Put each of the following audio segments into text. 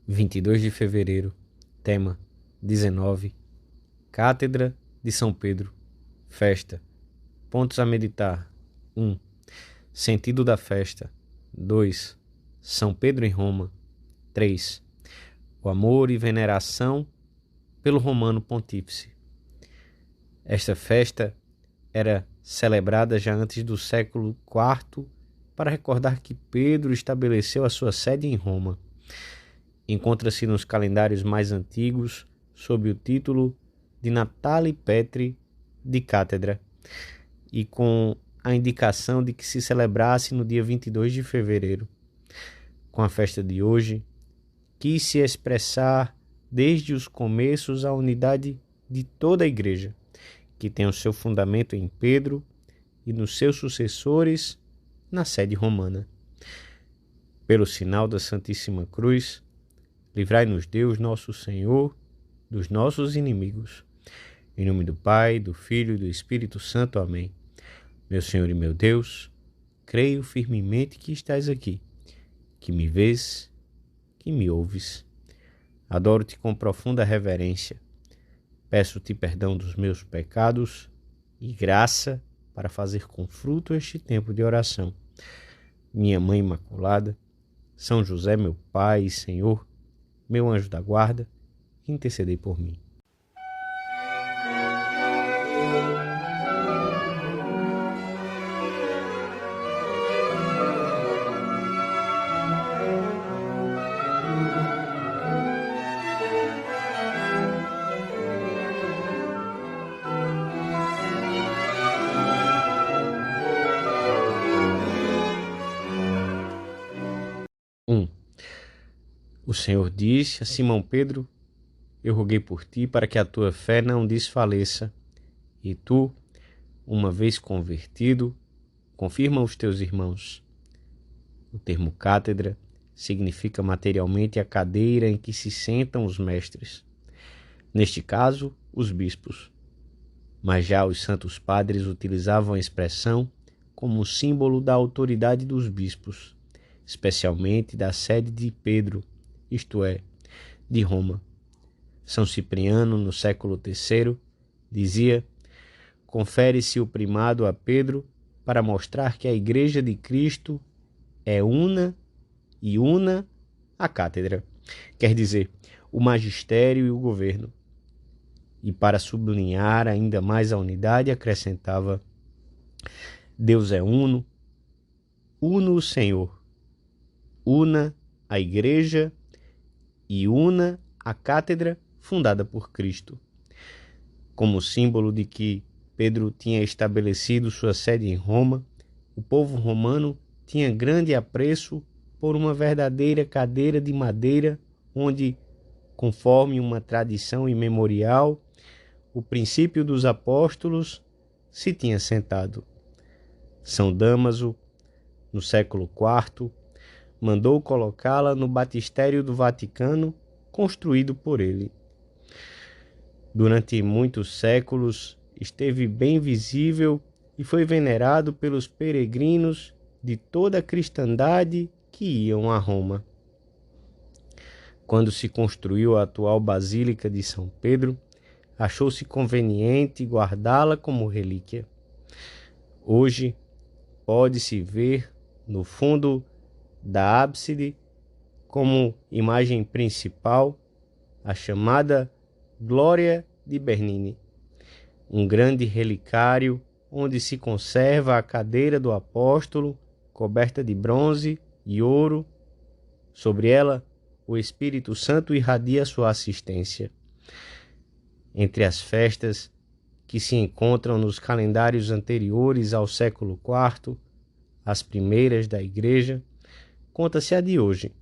22 de fevereiro, tema 19, Cátedra de São Pedro, festa. Pontos a meditar: 1. Sentido da festa. 2. São Pedro em Roma. 3. O amor e veneração pelo Romano Pontífice. Esta festa era celebrada já antes do século IV para recordar que Pedro estabeleceu a sua sede em Roma. Encontra-se nos calendários mais antigos sob o título de Natali Petri de Cátedra e com a indicação de que se celebrasse no dia 22 de fevereiro. Com a festa de hoje, quis se expressar desde os começos a unidade de toda a Igreja, que tem o seu fundamento em Pedro e nos seus sucessores na sede romana. Pelo sinal da Santíssima Cruz, livrai-nos Deus, nosso Senhor, dos nossos inimigos. Em nome do Pai, do Filho e do Espírito Santo. Amém. Meu Senhor e meu Deus, creio firmemente que estás aqui, que me vês, que me ouves. Adoro-te com profunda reverência. Peço-te perdão dos meus pecados e graça para fazer com fruto este tempo de oração. Minha Mãe Imaculada, São José, meu Pai e Senhor, meu anjo da guarda, intercedei por mim. O Senhor disse a Simão Pedro: eu roguei por ti para que a tua fé não desfaleça, e tu, uma vez convertido, confirma os teus irmãos. O termo cátedra significa materialmente a cadeira em que se sentam os mestres, neste caso, os bispos. Mas já os santos padres utilizavam a expressão como símbolo da autoridade dos bispos, especialmente da sede de Pedro, isto é, de Roma. São Cipriano, no século III, dizia: confere-se o primado a Pedro para mostrar que a Igreja de Cristo é una e una a cátedra, quer dizer, o magistério e o governo. E para sublinhar ainda mais a unidade, acrescentava: Deus é uno, uno o Senhor, una a Igreja e una a cátedra fundada por Cristo. Como símbolo de que Pedro tinha estabelecido sua sede em Roma, o povo romano tinha grande apreço por uma verdadeira cadeira de madeira onde, conforme uma tradição imemorial, o princípio dos apóstolos se tinha sentado. São Damaso, no século IV, mandou colocá-la no batistério do Vaticano, construído por ele. Durante muitos séculos esteve bem visível e foi venerado pelos peregrinos de toda a cristandade que iam a Roma. Quando se construiu a atual Basílica de São Pedro, achou-se conveniente guardá-la como relíquia. Hoje pode-se ver no fundo da ábside, como imagem principal, a chamada Glória de Bernini, um grande relicário onde se conserva a cadeira do apóstolo, coberta de bronze e ouro. Sobre ela, o Espírito Santo irradia sua assistência. Entre as festas que se encontram nos calendários anteriores ao século IV, as primeiras da Igreja, conta-se a de hoje,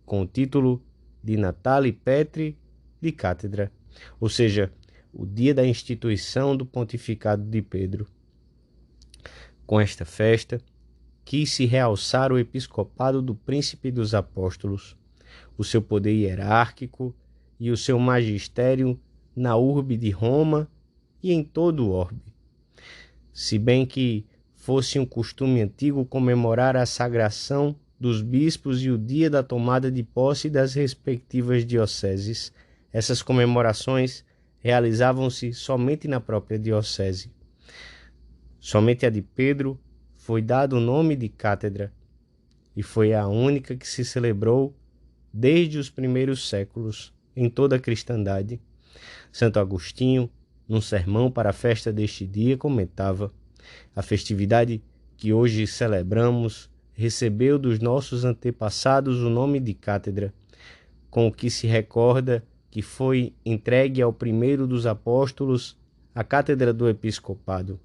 com o título de Natali Petri de Cátedra, ou seja, o dia da instituição do pontificado de Pedro. Com esta festa, quis-se realçar o episcopado do Príncipe dos Apóstolos, o seu poder hierárquico e o seu magistério na urbe de Roma e em todo o orbe. Se bem que fosse um costume antigo comemorar a sagração dos bispos e o dia da tomada de posse das respectivas dioceses. Essas comemorações realizavam-se somente na própria diocese. Somente a de Pedro foi dado o nome de cátedra, e foi a única que se celebrou desde os primeiros séculos em toda a cristandade. Santo Agostinho, num sermão para a festa deste dia, comentava: a festividade que hoje celebramos recebeu dos nossos antepassados o nome de cátedra, com o que se recorda que foi entregue ao primeiro dos apóstolos a cátedra do episcopado.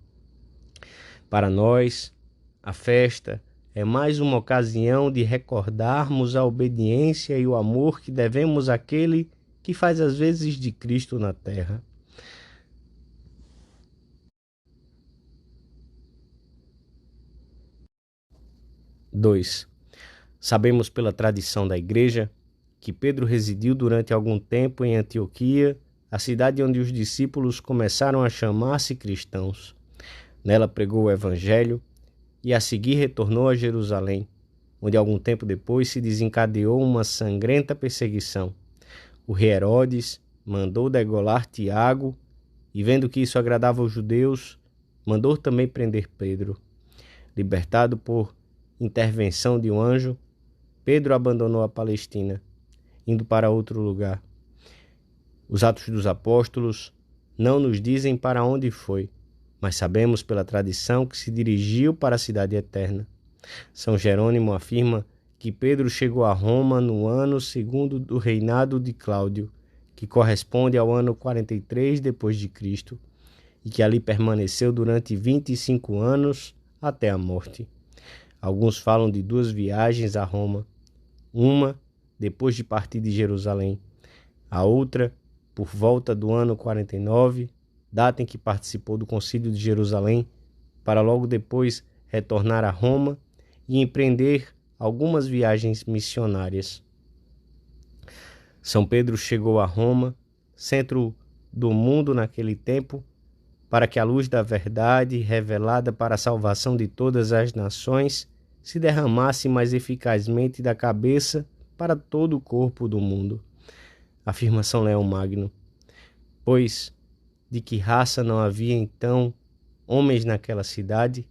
Para nós, a festa é mais uma ocasião de recordarmos a obediência e o amor que devemos àquele que faz as vezes de Cristo na terra. Dois. Sabemos pela tradição da Igreja que Pedro residiu durante algum tempo em Antioquia, a cidade onde os discípulos começaram a chamar-se cristãos. Nela pregou o Evangelho e a seguir retornou a Jerusalém, onde algum tempo depois se desencadeou uma sangrenta perseguição. O rei Herodes mandou degolar Tiago e, vendo que isso agradava aos judeus, mandou também prender Pedro. Libertado por intervenção de um anjo, Pedro abandonou a Palestina, indo para outro lugar. Os Atos dos Apóstolos não nos dizem para onde foi, mas sabemos pela tradição que se dirigiu para a cidade eterna. São Jerônimo afirma que Pedro chegou a Roma no ano segundo do reinado de Cláudio, que corresponde ao ano 43 depois de Cristo, e que ali permaneceu durante 25 anos até a morte. Alguns falam de 2 viagens a Roma, uma depois de partir de Jerusalém, a outra por volta do ano 49, data em que participou do Concílio de Jerusalém, para logo depois retornar a Roma e empreender algumas viagens missionárias. São Pedro chegou a Roma, centro do mundo naquele tempo, para que a luz da verdade, revelada para a salvação de todas as nações, se derramasse mais eficazmente da cabeça para todo o corpo do mundo. Afirma São Leão Magno: pois de que raça não havia então homens naquela cidade?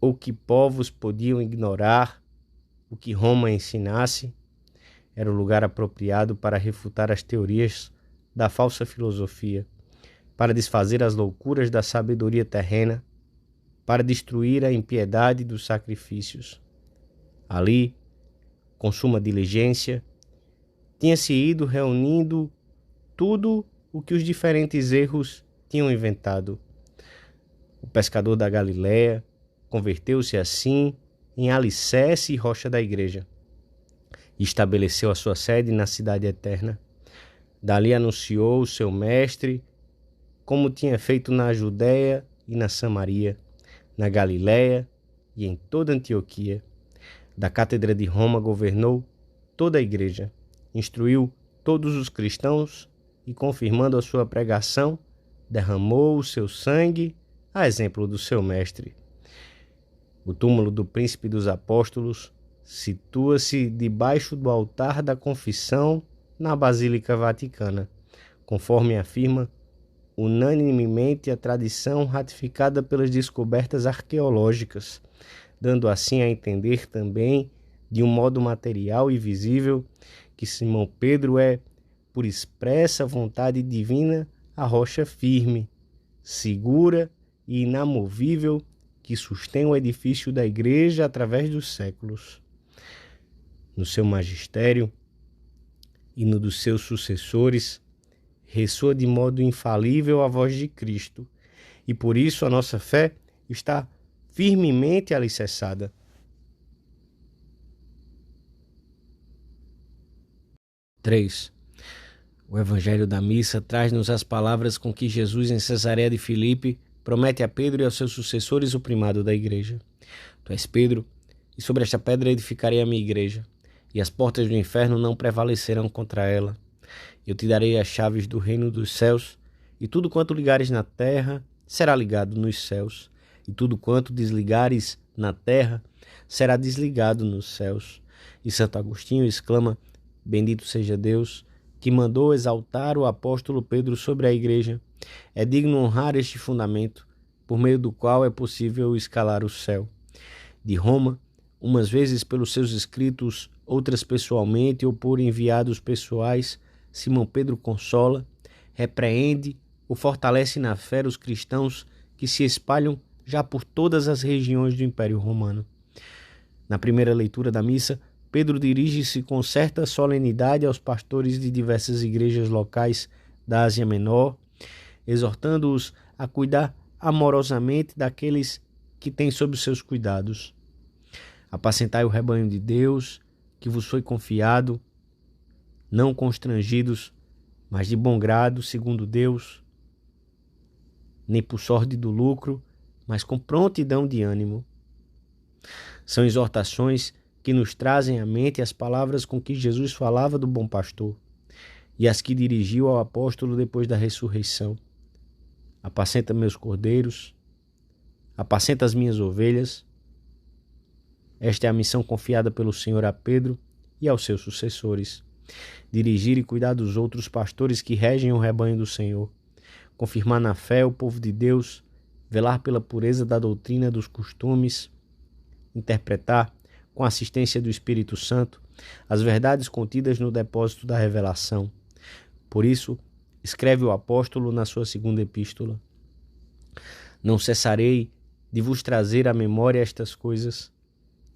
Ou que povos podiam ignorar o que Roma ensinasse? Era o lugar apropriado para refutar as teorias da falsa filosofia, para desfazer as loucuras da sabedoria terrena, para destruir a impiedade dos sacrifícios. Ali, com suma diligência, tinha-se ido reunindo tudo o que os diferentes erros tinham inventado. O pescador da Galiléia converteu-se assim em alicerce e rocha da Igreja, e estabeleceu a sua sede na cidade eterna. Dali anunciou o seu mestre, como tinha feito na Judéia e na Samaria, na Galiléia e em toda Antioquia. Da cátedra de Roma governou toda a Igreja, instruiu todos os cristãos e, confirmando a sua pregação, derramou o seu sangue a exemplo do seu mestre. O túmulo do príncipe dos apóstolos situa-se debaixo do altar da confissão na Basílica Vaticana, conforme afirma unanimemente a tradição ratificada pelas descobertas arqueológicas, dando assim a entender também, de um modo material e visível, que Simão Pedro é, por expressa vontade divina, a rocha firme, segura e inamovível que sustém o edifício da Igreja através dos séculos. No seu magistério e no dos seus sucessores, ressoa de modo infalível a voz de Cristo, e por isso a nossa fé está firmemente alicerçada. Três. O Evangelho da Missa traz-nos as palavras com que Jesus, em Cesareia de Filipe, promete a Pedro e aos seus sucessores o primado da Igreja. Tu és Pedro, e sobre esta pedra edificarei a minha Igreja, e as portas do inferno não prevalecerão contra ela. Eu te darei as chaves do reino dos céus, e tudo quanto ligares na terra será ligado nos céus, e e tudo quanto desligares na terra será desligado nos céus. E Santo Agostinho exclama: bendito seja Deus, que mandou exaltar o apóstolo Pedro sobre a igreja. É digno honrar este fundamento, por meio do qual é possível escalar o céu. De Roma, umas vezes pelos seus escritos, outras pessoalmente ou por enviados pessoais, Simão Pedro consola, repreende ou fortalece na fé os cristãos que se espalham já por todas as regiões do Império Romano. Na primeira leitura da missa, Pedro dirige-se com certa solenidade aos pastores de diversas igrejas locais da Ásia Menor, exortando-os a cuidar amorosamente daqueles que têm sob seus cuidados. Apacentai o rebanho de Deus, que vos foi confiado, não constrangidos, mas de bom grado, segundo Deus, nem por sorte do lucro, mas com prontidão de ânimo. São exortações que nos trazem à mente as palavras com que Jesus falava do bom pastor e as que dirigiu ao apóstolo depois da ressurreição. Apacenta meus cordeiros, apacenta as minhas ovelhas. Esta é a missão confiada pelo Senhor a Pedro e aos seus sucessores: dirigir e cuidar dos outros pastores que regem o rebanho do Senhor, confirmar na fé o povo de Deus, velar pela pureza da doutrina, dos costumes, interpretar, com a assistência do Espírito Santo, as verdades contidas no depósito da revelação. Por isso, escreve o apóstolo na sua segunda epístola: não cessarei de vos trazer à memória estas coisas,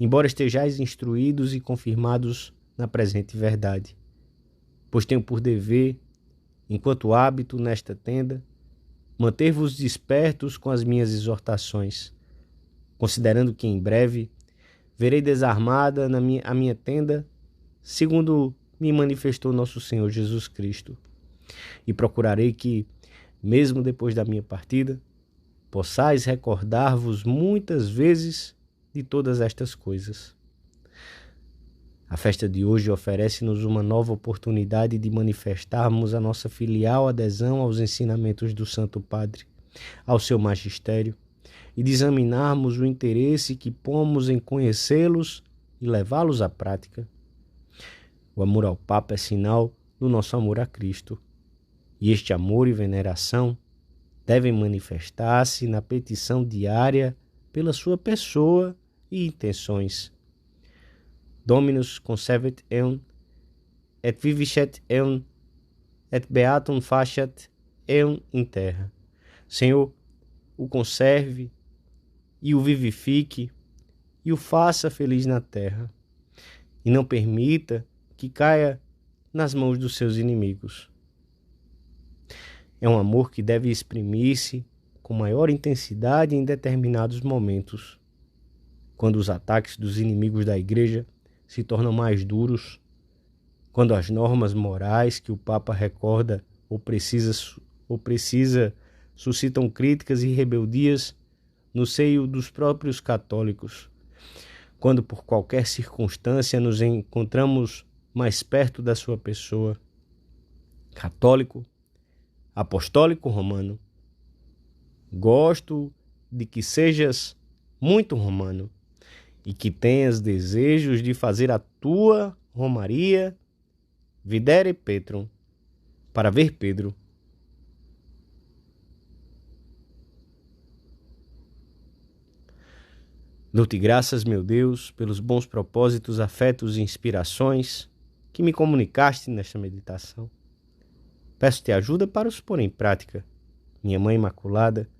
embora estejais instruídos e confirmados na presente verdade. Pois tenho por dever, enquanto hábito nesta tenda, manter-vos despertos com as minhas exortações, considerando que em breve verei desarmada a minha tenda, segundo me manifestou nosso Senhor Jesus Cristo. E procurarei que, mesmo depois da minha partida, possais recordar-vos muitas vezes de todas estas coisas. A festa de hoje oferece-nos uma nova oportunidade de manifestarmos a nossa filial adesão aos ensinamentos do Santo Padre, ao seu magistério, e de examinarmos o interesse que pomos em conhecê-los e levá-los à prática. O amor ao Papa é sinal do nosso amor a Cristo, e este amor e veneração devem manifestar-se na petição diária pela sua pessoa e intenções. Dominus conservet eum, et viviscet eum, et beatum faciat eum in terra. Senhor, o conserve e o vivifique e o faça feliz na terra, e não permita que caia nas mãos dos seus inimigos. É um amor que deve exprimir-se com maior intensidade em determinados momentos, quando os ataques dos inimigos da Igreja se tornam mais duros, quando as normas morais que o Papa recorda ou precisa suscitam críticas e rebeldias no seio dos próprios católicos, quando por qualquer circunstância nos encontramos mais perto da sua pessoa. Católico, apostólico romano, gosto de que sejas muito romano e que tenhas desejos de fazer a tua romaria videre Petrum, para ver Pedro. Dou-te graças, meu Deus, pelos bons propósitos, afetos e inspirações que me comunicaste nesta meditação. Peço-te ajuda para os pôr em prática. Minha Mãe Imaculada,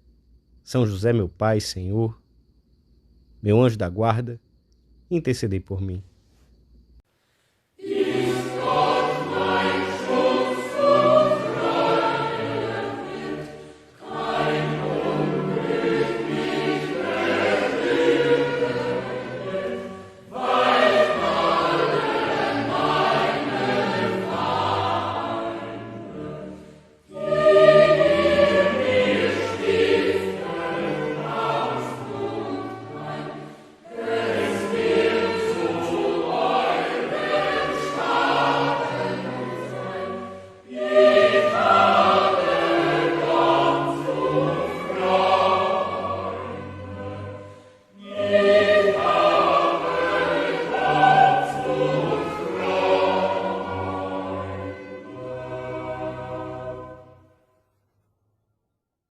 São José, meu Pai, Senhor, meu anjo da guarda, intercedei por mim.